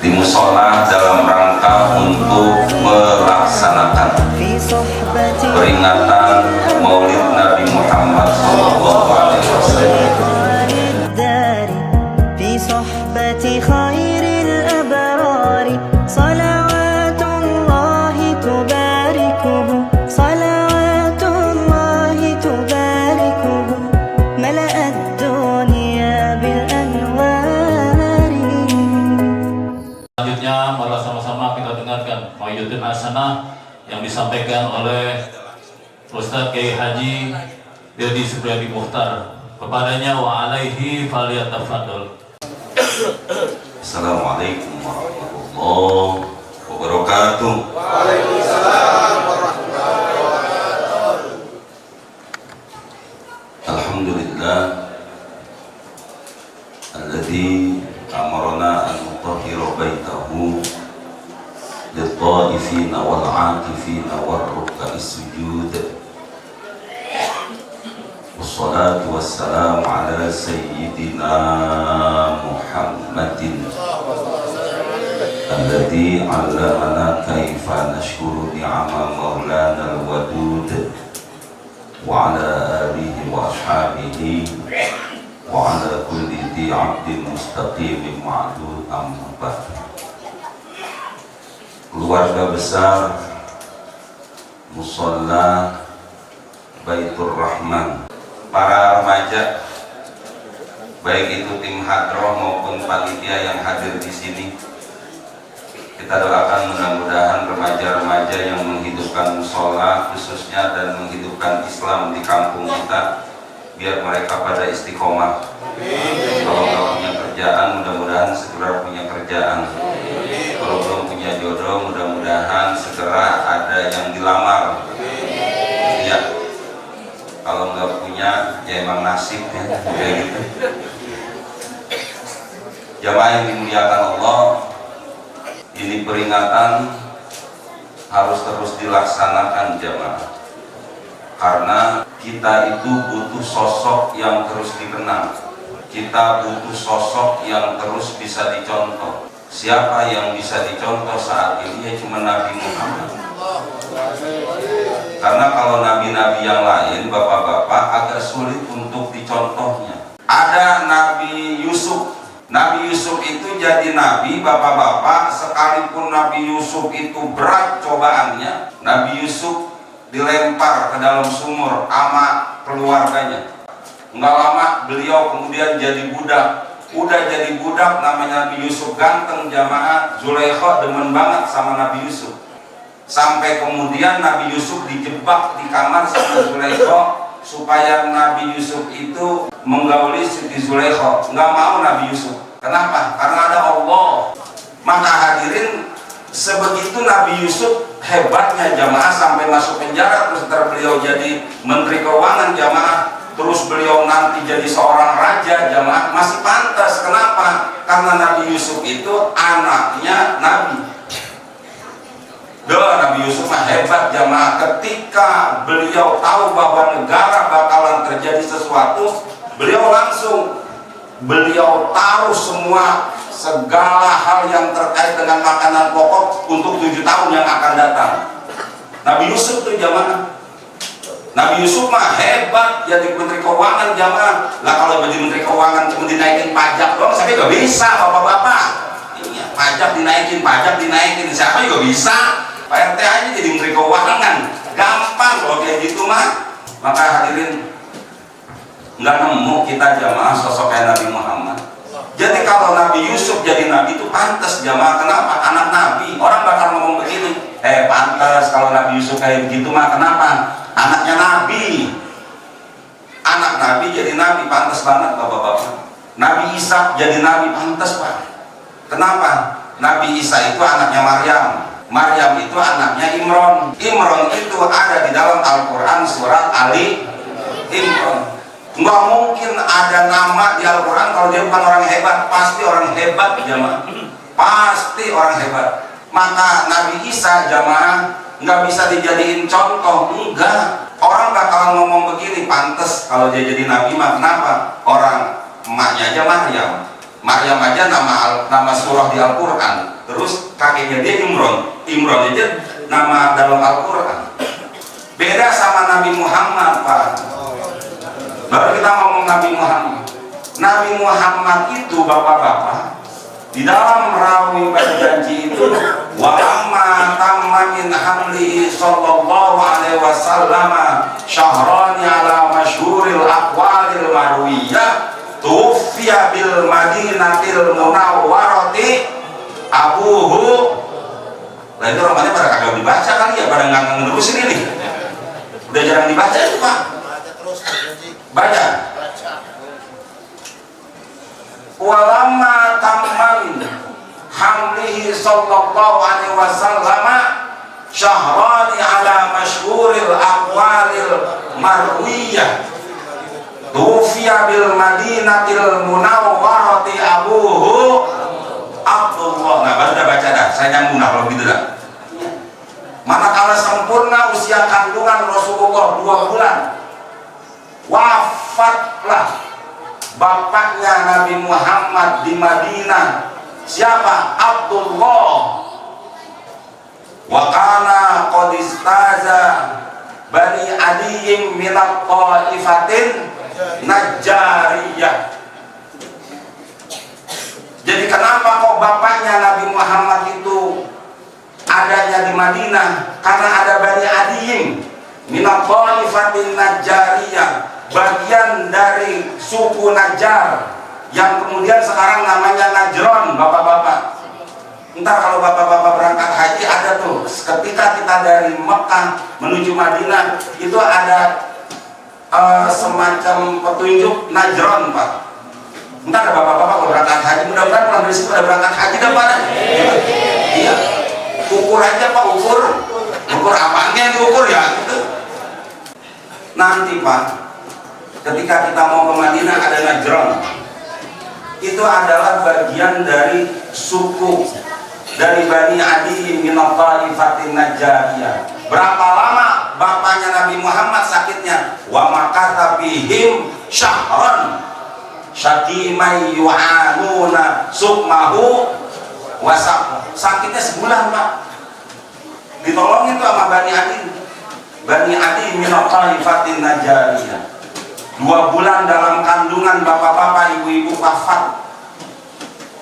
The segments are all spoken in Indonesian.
di musola dalam rangka untuk melaksanakan peringatan Maulid Nabi Muhammad SAW. Selanjutnya mari sama-sama kita dengarkan Mahyudin Hasanah yang disampaikan oleh Ustadz Kiai Haji Dedi Supriyadi Mukhtar. Kepadanya wa alaihi falyatafadhol. Assalamualaikum warahmatullahi wabarakatuh. Waalaikumsalam warahmatullahi wabarakatuh. Alhamdulillah alladzi amarna an nutahhira baitahu lit-ta'ifina wal-'akifina war-ruk'is sujud. Wassalatu wassalamu ala sayyidina Muhammadin alladzi 'allamana kaifa nashkuru ni'ama maulana al-wadud wa ala alihi wa ashabihi wa ala kulli di 'abdin mustaqimin ma'dud amma ba'd. Keluarga besar Musalla Baitur Rahman, para remaja baik itu tim hadroh maupun panitia yang hadir di sini, kita doakan mudah-mudahan remaja-remaja yang menghidupkan musola khususnya dan menghidupkan Islam di kampung kita, biar mereka pada istiqomah. Kalau nggak punya kerjaan, mudah-mudahan segera punya kerjaan. Kalau belum punya jodoh, mudah-mudahan segera ada yang dilamar. Ya, kalau nggak punya, ya emang nasib ya, kayak gitu. Jamaah yang dimuliakan Allah, ini peringatan harus terus dilaksanakan jamaah, karena kita itu butuh sosok yang terus dikenang, kita butuh sosok yang terus bisa dicontoh. Siapa yang bisa dicontoh saat ini? Ya cuma Nabi Muhammad. Karena kalau nabi-nabi yang lain, bapak-bapak, agak sulit untuk dicontohnya. Ada Nabi Yusuf. Nabi Yusuf itu jadi nabi, bapak-bapak, sekalipun Nabi Yusuf itu berat cobaannya, Nabi Yusuf dilempar ke dalam sumur sama keluarganya. Nggak lama beliau kemudian jadi budak. Udah jadi budak, namanya Nabi Yusuf ganteng jamaah, Zulaikha demen banget sama Nabi Yusuf. Sampai kemudian Nabi Yusuf dijebak di kamar sama Zulaikha supaya Nabi Yusuf itu menggauli Siti Zulaikha. Nggak mau Nabi Yusuf. Kenapa? Karena ada Allah. Maka hadirin, sebegitu Nabi Yusuf hebatnya jamaah sampai masuk penjara, terus beliau jadi Menteri Keuangan jamaah, terus beliau nanti jadi seorang raja jamaah, masih pantas. Kenapa? Karena Nabi Yusuf itu anaknya Nabi. Nabi Yusuf mah hebat jamaah. Ketika beliau tahu bahwa negara bakalan terjadi sesuatu, beliau taruh semua segala hal yang terkait dengan makanan pokok untuk 7 tahun yang akan datang. Nabi Yusuf tuh jamaah. Nabi Yusuf mah hebat jadi Menteri Keuangan jamaah. Lah kalau jadi Menteri Keuangan cuma dinaikin pajak doang, saya gak bisa bapak-bapak. Iya, pajak dinaikin, siapa juga bisa. Pak RT aja jadi Menteri Keuangan, gampang kalau kayak gitu mah. Maka hadirin, nggak nemu kita jamaah sosok kayak Nabi Muhammad. Jadi kalau Nabi Yusuf jadi Nabi itu pantas jamaah. Kenapa? Anak Nabi. Orang bakal ngomong begini, pantas kalau Nabi Yusuf kayak begitu mah. Kenapa? Anaknya Nabi. Anak Nabi jadi Nabi, pantas banget bapak-bapak. Nabi Isa jadi Nabi, pantas pak. Kenapa? Nabi Isa itu anaknya Maryam. Maryam itu anaknya Imron. Imron itu ada di dalam Al-Quran surat Ali Imron. Nggak mungkin ada nama di Al-Quran kalau dia bukan orang hebat. Pasti orang hebat jamaah. Pasti orang hebat. Maka Nabi Isa jamaah nggak bisa dijadiin contoh. Enggak. Orang bakalan ngomong begini, pantas kalau dia jadi Nabi mah. Kenapa? Orang emaknya aja Maryam. Maryam aja nama surah di Al-Quran. Terus kakeknya dia Imron aja nama dalam Al-Quran. Beda sama Nabi Muhammad, Pak. Baru kita ngomong Nabi Muhammad. Nabi Muhammad itu bapak-bapak di dalam rawi berjanji itu wa amma tamma min hamli sallallahu alaihi wasallam syahrani ala masyhuril aqwalil marwiyah tufiya bil madinatil munawwarati abuhu. Nah itu romannya pada kagak dibaca kali ya, pada nggak ngerusin ini. Udah jarang dibaca itu, Pak. Baca. Walamma tamman hamlihi sallallahu alaihi wasallam syahrani ala masyhuril aqwalil marwiyah tufiya bil madinatil munawwarati abuhu Abdullah. Nah baru udah baca dah, saya nyambung kalau gitu dah. Manakala sempurna usia kandungan Rasulullah 2 bulan, wafatlah bapaknya Nabi Muhammad di Madinah. Siapa? Abdullah. Wa kana qad istaza bani adiyim minat ta'ifatin najjariyah. Jadi kenapa kok bapaknya Nabi Muhammad itu adanya di Madinah? Karena ada bani adiyim minat ta'ifatin najjariyah, bagian dari suku Najjar yang kemudian sekarang namanya Najron, bapak-bapak. Ntar kalau bapak-bapak berangkat haji ada tuh, ketika kita dari Mekah menuju Madinah itu ada semacam petunjuk Najron, Pak. Ntar ada bapak-bapak kalau berangkat haji, mudah-mudahan pulang dari situ ada berangkat haji dan pada iya, ukur aja Pak, ukur apanya yang diukur ya gitu. Nanti Pak, ketika kita mau ke Madinah ada Najron, itu adalah bagian dari suku dari Bani Adi min Ta'ifatin Najjariyah. Berapa lama bapaknya Nabi Muhammad sakitnya? Wa makata bihim syahran syakimai yu'anuna sukmahu wasaq. Sakitnya sebulan, Pak. Ditolongin tuh sama Bani Adi min Ta'ifatin Najjariyah. 2 bulan dalam kandungan bapak-bapak, ibu-ibu wafat.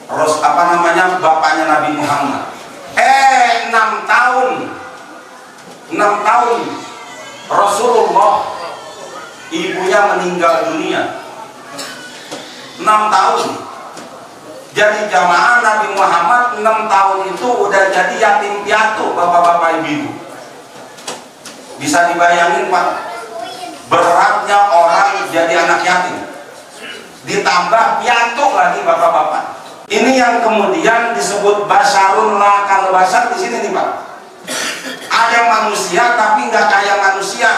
Terus bapaknya Nabi Muhammad 6 tahun Rasulullah ibunya meninggal dunia. 6 tahun. Jadi jamaah Nabi Muhammad 6 tahun itu udah jadi yatim piatu, bapak-bapak ibu-ibu. Bisa dibayangin, Pak, beratnya orang jadi anak yatim, ditambah piatu lagi, bapak-bapak. Ini yang kemudian disebut basarun lakal basar di sini nih, Pak. Ada manusia tapi nggak kayak manusia.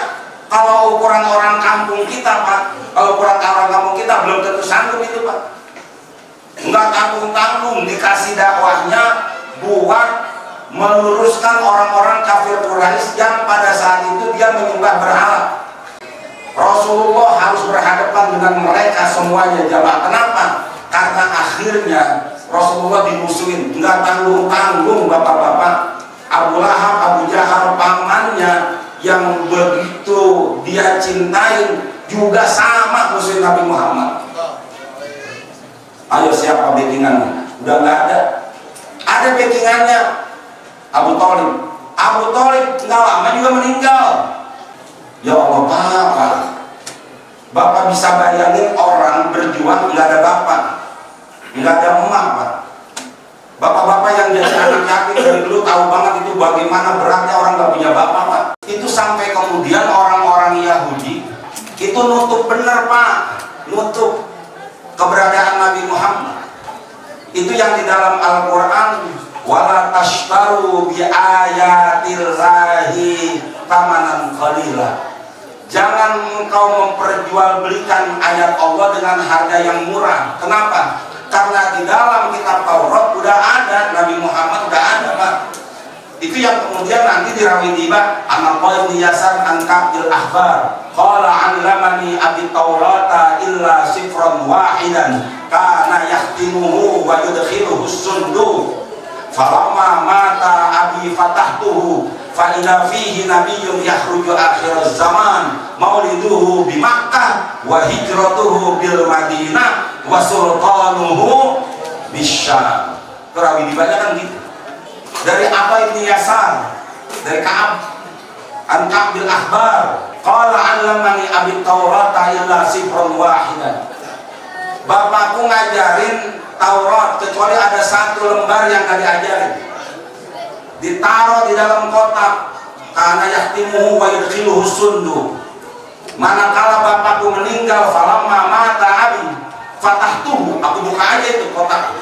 Kalau ukuran orang kampung kita, Pak, kalau ukuran orang kampung kita belum tentu sanggup itu, Pak. Nggak tanggung-tanggung dikasih dakwahnya buat meluruskan orang-orang kafir Quraisy yang pada saat itu dia menyembah berhala. Rasulullah harus berhadapan dengan mereka semuanya, jamaah. Kenapa? Karena akhirnya Rasulullah dimusuhin, nggak tanggung-tanggung, bapak-bapak. Abu Lahab, Abu Jahal, pamannya yang begitu dia cintain juga sama musuhin Nabi Muhammad. Ayo siapa backingannya? Udah nggak ada. Ada backingannya Abu Thalib. Abu Thalib nggak lama juga meninggal. Ya Allah, Bapak bisa bayangin orang berjuang nggak ada bapak, nggak ada emak, Pak. Bapak-bapak yang jadi anak yatim dari dulu tahu banget itu bagaimana beratnya orang nggak punya bapak, Pak. Itu sampai kemudian orang-orang Yahudi itu nutup bener, Pak, nutup keberadaan Nabi Muhammad. Itu yang di dalam Al-Quran, wala tashtaru bi ayatillahi tamanan qalila. Jangan engkau memperjualbelikan ayat Allah dengan harga yang murah. Kenapa? Karena di dalam kitab Taurat udah ada, Nabi Muhammad udah ada, Pak. Itu yang kemudian nanti dirawi tiba anak Qaid Yasar an Ka'bil Ahbar qala allamani abi Taurata illa sifran wahidan kana yahtimuhu wa yudkhiluhu sundu falamma mata abi fatahtuhu fa idza fihi nabiyyun yakhruju akhir zaman mauliduhu bi Makkah wa hijratuhu bil Madinah wa sultanuhu bisyam. Terawi dibaca kan gitu. Dari Aba bin Yasar, dari Ka'ab an Ka'bil Ahbar qala allamani abi Taurata illa sifran wahidan. Bapakku ngajarin Taurat kecuali ada satu lembar yang gak diajarin, ditaruh di dalam kotak karena yahtimuhu wa yudkhiluhu sundu. Manakala bapakku meninggal falamma mata abi fatahtuhu, aku buka aja itu kotak.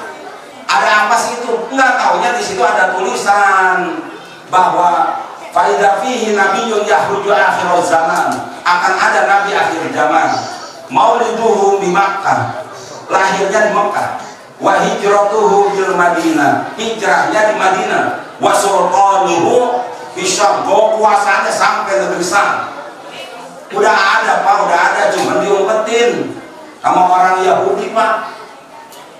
Ada apa sih itu? Enggak, taunya di situ ada tulisan bahwa faida fihi nabiyyun yahruju akhir zaman, akan ada nabi akhir zaman. Mauliduhu di Makkah, lahirnya di Makkah. Wa hijratuhu bil Madinah, hijrahnya di Madinah. Wa sultanuhu bisyam, kuasanya sampai negeri Syam. Udah ada Pak, udah ada, cuma diumpetin sama orang Yahudi Pak.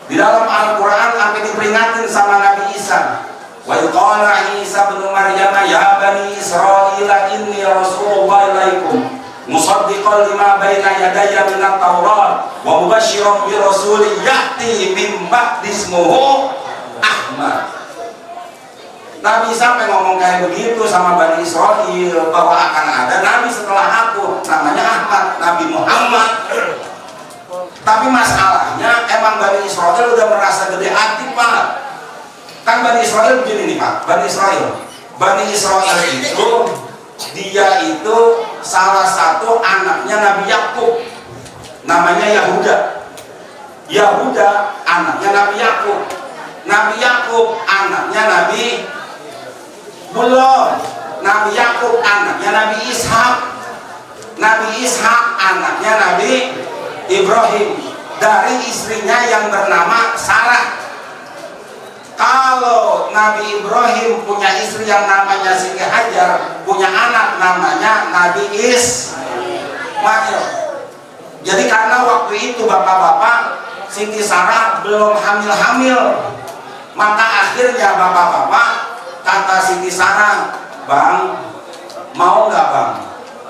Di dalam Al-Quran sampai diperingatin sama Nabi Isa. Wa qala Isa bin Maryam ya bani Israila inni rasulullah ilaikum musaddiqan lima baina yadayya minat Taurat wa mubasysyiran bi rasulin ya'ti min ba'di ismuhu Ahmad. Nabi sampai ngomong kayak begitu sama Bani Israel bahwa akan ada nabi setelah aku namanya Ahmad, Nabi Muhammad. Tapi masalahnya emang Bani Israel udah merasa gede hati Pak. Kan Bani Israel begini nih Pak, Bani Israel itu dia itu salah satu anaknya Nabi Yakub, namanya Yahuda. Yahuda anaknya Nabi Yakub. Nabi Yakub anaknya Nabi belum. Nabi Yakub anaknya Nabi Ishak. Nabi Ishak anaknya Nabi Ibrahim dari istrinya yang bernama Sarah. Kalau Nabi Ibrahim punya istri yang namanya Siti Hajar, punya anak namanya Nabi Ismail. Jadi karena waktu itu bapak-bapak Siti Sarah belum hamil-hamil, maka akhirnya bapak-bapak kata Siti Sarah, Bang, mau nggak Bang,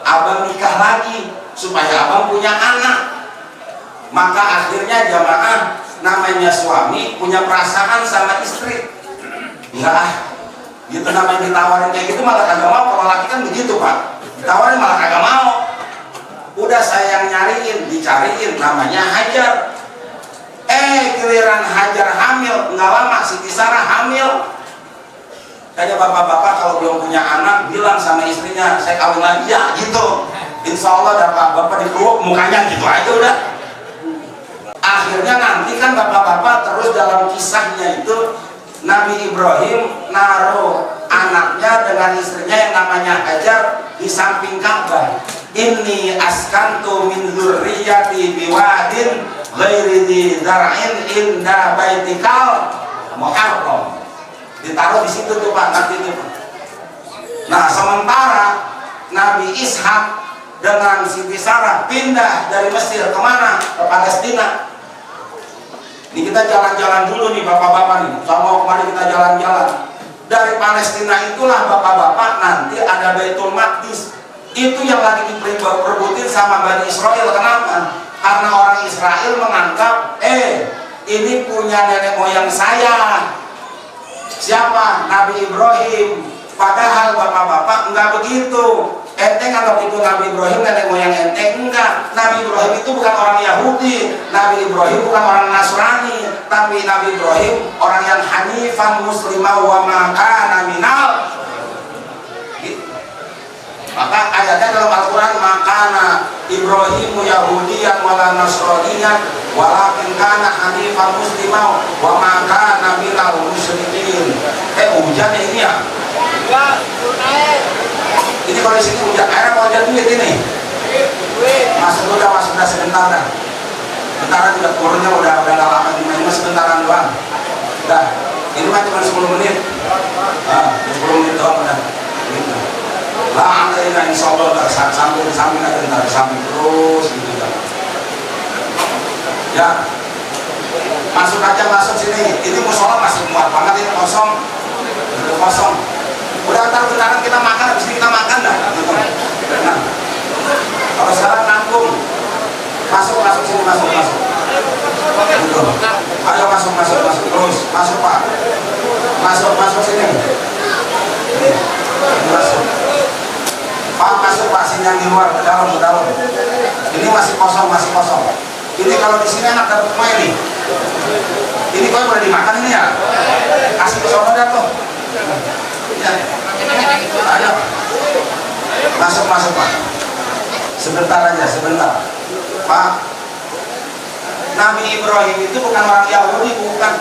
Abang nikah lagi supaya Abang punya anak. Maka akhirnya jamaah namanya suami punya perasaan sama istri. Enggak, gitu namanya ditawarin kayak gitu malah kagak mau. Kalau laki kan begitu Pak, ditawarin malah kagak mau. Udah saya yang nyariin, dicariin namanya Hajar. Giliran Hajar hamil, nggak lama Siti Sarah hamil. Kayak bapak-bapak kalau belum punya anak bilang sama istrinya saya kawin lagi ya gitu. Insya Allah dapat bapak dipeluk mukanya gitu aja udah. Akhirnya nanti kan bapak-bapak terus dalam kisahnya itu Nabi Ibrahim naruh anaknya dengan istrinya yang namanya Hajar di samping Ka'bah. Inni askantu min dzurriyyati biwadin ghairi dzi zar'in inda baitikal muharram. Ditaruh di situ tuh Pak nanti itu. Nah, sementara Nabi Ishak dengan Siti Sarah pindah dari Mesir kemana? Ke Palestina. Ini kita jalan-jalan dulu nih bapak-bapak nih. Sama kemarin kita jalan-jalan. Dari Palestina itulah bapak-bapak nanti ada Baitul Maqdis. Itu yang lagi diperbutin sama Bani Israel. Kenapa? Karena orang Israel menganggap ini punya nenek moyang saya. Siapa? Nabi Ibrahim. Padahal bapak-bapak enggak begitu. Ente kalau itu Nabi Ibrahim nenek moyang ente, enggak. Nabi Ibrahim itu bukan orang Yahudi, Nabi Ibrahim bukan orang Nasrani, tapi Nabi Ibrahim orang yang hanifan muslimah wa makana minal. Maka ayatnya dalam Al-Quran makana Ibrahimu Yahudiyan wala Nasraniyan walakin kana hanifan muslimah wa makana minal musyrikin. Hujan ini ya? Enggak, ini kalau di sini hujan air mau ada duit ini. Masuk udah sebentar dah. Bentaran juga turunnya udah lama di mana sebentaran doang. Dah, ini mah cuma 10 menit. 20 menit doang udah. Gitu. Lah ada insya Allah nggak samping aja ntar samping terus gitu ya. Ya, masuk aja masuk sini. Ini musola masih muat banget ini kosong, kosong. Udah ntar sekarang kita makan, habis ini kita makan dah. Gitu. Nah, kalau sekarang nanggung, masuk sini masuk. Gitu. Ayo masuk terus masuk Pak. Masuk sini. Masuk. Pak masuk Pak, sini yang di luar ke dalam. Ini masih kosong. Ini kalau di sini enak dapat kue nih. Ini kue boleh dimakan ini ya. Kasih ke sono dah tuh. Ya. Ayo. Masuk Pak. Sebentar aja. Pak. Nabi Ibrahim itu bukan orang Yahudi, bukan.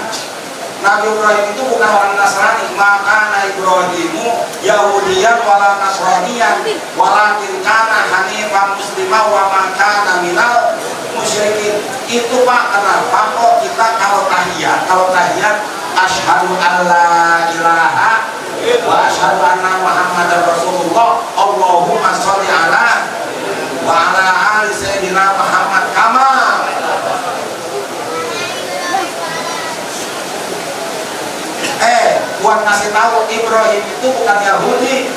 Nabi Ibrahim itu bukan orang Nasrani. Maka Ibrahimu Yahudiyan wala Nasraniyan walakin kana hanifan muslimah wa ma kana minal musyrikin. Itu Pak, kenapa kok kita kalau tahiyat asyhadu alla ilaha wa asyhadu anna Muhammadar Rasulullah Allahumma sholli ala wa ala ali sayyidina Muhammad kama. Buat ngasih tahu Ibrahim itu bukan Yahudi,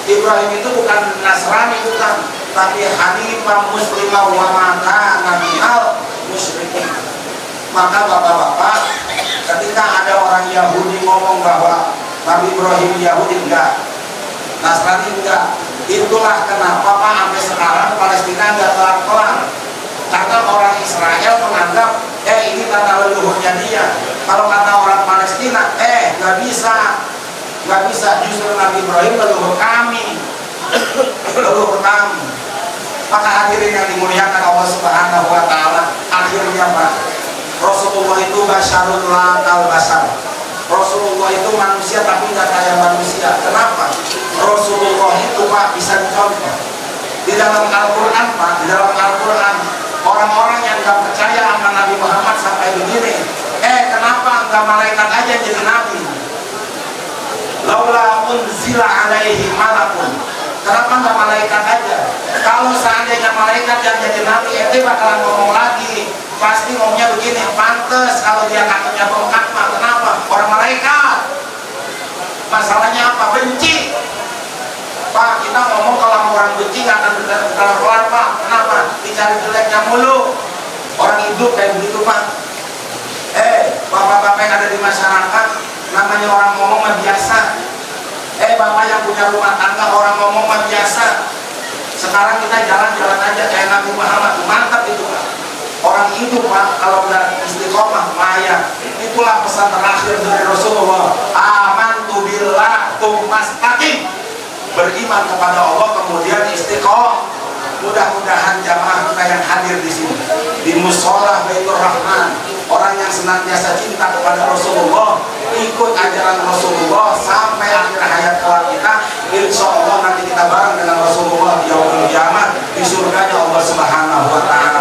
Ibrahim itu bukan Nasrani, bukan, tapi hanifah muslimah wa ma kana minal musyrikin. Maka bapak-bapak, ketika ada orang Yahudi ngomong bahwa Nabi Ibrahim Yahudi, enggak, Nasrani enggak, itulah kenapa Pak sampai sekarang Palestina enggak kelar-kelar. Karena orang Israel menganggap ini tanah leluhurnya dia. Kalau kata orang Palestina nggak bisa, justru Nabi Ibrahim leluhur kami. Maka hadirin yang dimuliakan Allah Subhanahu wa taala, akhirnya Pak, Rasulullah itu basyarul la kal basar. Rasulullah itu manusia tapi nggak kayak manusia. Kenapa? Rasulullah itu Pak bisa dicontoh di dalam Al-Quran Pak, di dalam Al-Quran orang-orang yang nggak percaya sama Nabi Muhammad sampai begini, kenapa nggak malaikat aja jadi nabi? Laula unzila alaihi malakun. Kenapa nggak malaikat aja? Kalau seandainya malaikat yang jadi nabi, bakalan ngomong lagi. Pasti ngomongnya begini, pantes kalau dia kakinya bengkak, Pak. Kenapa? Orang malaikat. Masalahnya apa? Benci. Pak, kita ngomong kalau orang benci nggak akan keluar Pak. Kenapa? Dicari jeleknya mulu. Orang hidup kayak begitu Pak. Bapak-bapak yang ada di masyarakat, namanya orang ngomong mah biasa. Bapak yang punya rumah tangga, orang ngomong mah biasa. Sekarang kita jalan-jalan aja kayak Nabi Muhammad, mantap itu Pak. Orang hidup Pak, kalau udah istiqomah, maya. Itulah pesan terakhir dari Rasulullah. Amantu billah tumastaqim. Beriman kepada Allah kemudian istiqomah. Mudah-mudahan jamaah kita yang hadir di sini di musola Baitur Rahman, orang yang senantiasa cinta kepada Rasulullah, ikut ajaran Rasulullah sampai akhir hayat kelak kita, insya Allah nanti kita bareng dengan Rasulullah di yaumul kiamat di surganya Allah Subhanahu wa taala.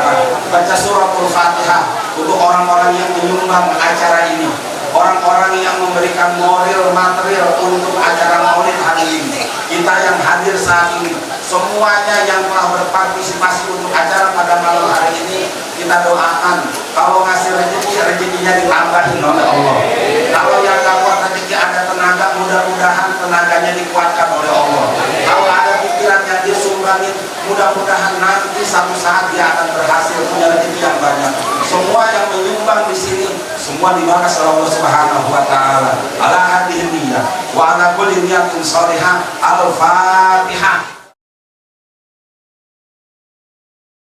Baca suratul Fatihah untuk orang-orang yang menyumbang acara ini, orang-orang yang memberikan moral material untuk acara Maulid hari ini. Kita yang hadir saat ini, semuanya yang telah berpartisipasi untuk acara pada malam hari ini, kita doakan kalau ngasih rezekinya ditambahin oleh Allah. Kalau yang gak kuat rezeki ada tenaga, mudah-mudahan tenaganya dikuatkan oleh Allah. Kalau ada pikiran yang disumbangin, mudah-mudahan nanti satu saat dia akan berhasil punya rezeki yang banyak. Semua yang menyumbang di sini, semua dibalas oleh Allah Subhanahu wa taala. Ala hadhihi niyyah wa ala kulli niyatin shalihah. Al-Fatihah.